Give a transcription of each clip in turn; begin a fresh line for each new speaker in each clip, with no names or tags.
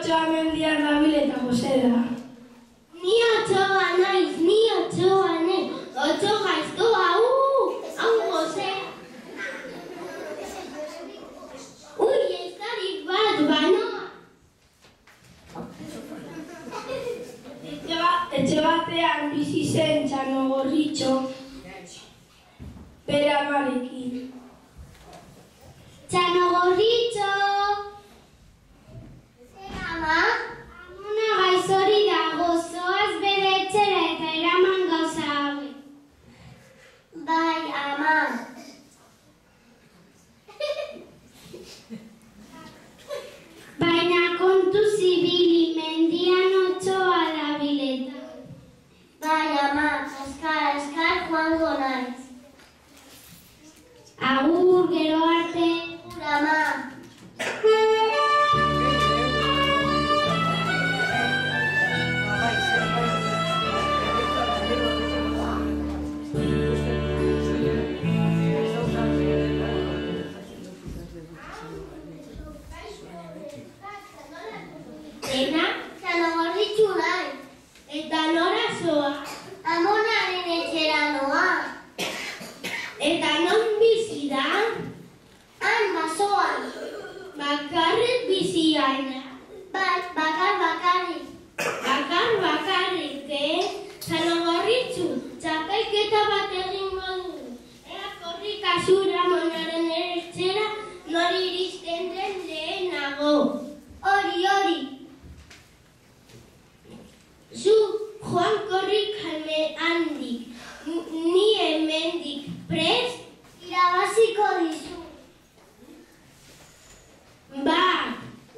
Otsoa mendian nabil eta gozera.
Ni Otsoa naiz, ni Otsoa naiz. Otso gaiztoa, hau gozera. Estarik bat, banoa.
Etxe batean bizi zen Txanogorritxo, bere amarekin.
Txanogorritxo! Zer ama? Amona gaizori dago, zoaz bere etxera eta eraman gauza hauek. Bai, ama. Baina kontu zibili mendian Otsoa dabileta. Bai, ama, azkar joango naiz. Agur, gero arte. Agur, ama. Dena, Txanogorritxu nahi. Eta nora zoa? Amonaren etxera noa. Eta non bizi da? Han basoan. Bakarrik bizi aina. Bai, bakarrik. Bakarrik, Txanogorritxu, txapelketa bat egingo du. Ea korri kasura Amonaren etxera nori iristen den lehenago. Hori. Zu, joan korrik handik, ni hemendik, prest? Irabaziko dizu. Bat,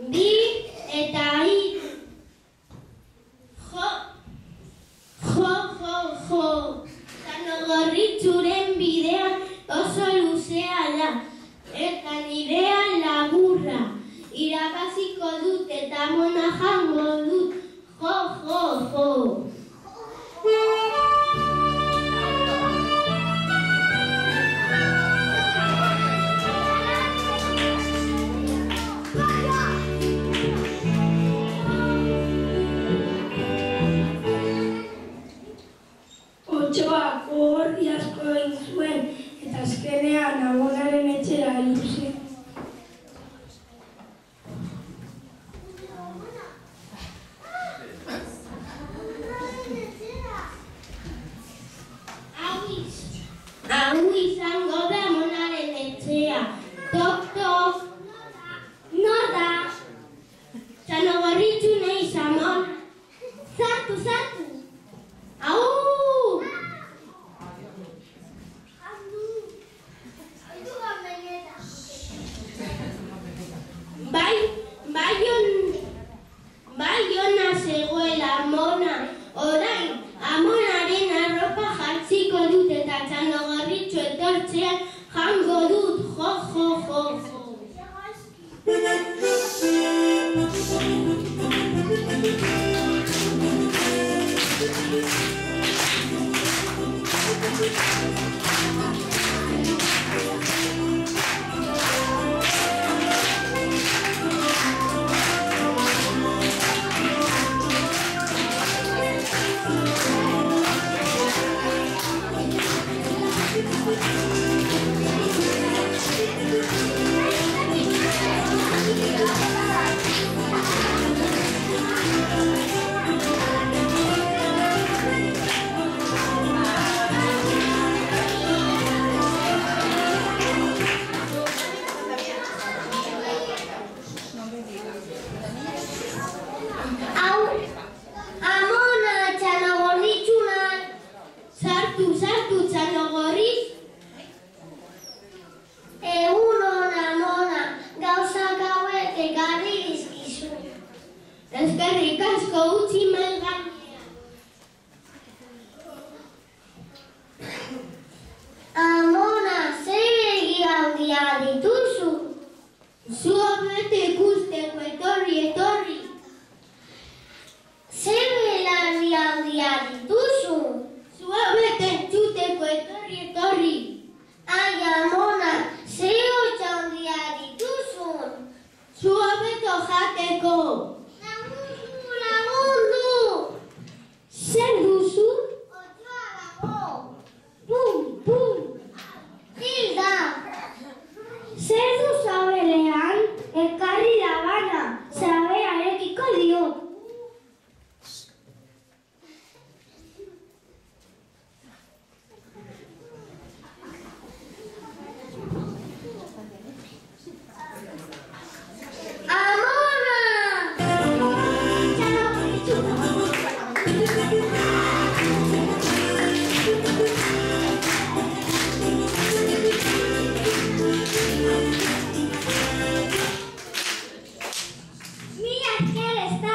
bi eta hiru. Jo. Txanogorritxuren bidea oso luzea da, eta nirea laburra. Irabaziko dut eta Amona jango dut. Jo.
Otsoak gorri asko egin zuen eta azkenean Amonaren etxera heldu zen. Hau izango da Amonaren etxea. Tok. Nor da? Txanogorritxu naiz, Amona. Sartu. Au! Bai ona zegoela Amona. Orain, Amonaren arropa jartziko dut eta Txanogorritxu etortzean jango dut. Jo. Eskerrik asko utzi mahai gainean. Amona, ze begi handia dituzu? Zu hobeto ikusteko etorri. Ze belarri handia dituzu? Zu hobeto entzuteko etorri. Ai, Amona, ze hotz handia dituzun? Zu hobeto jateko.
esker ez da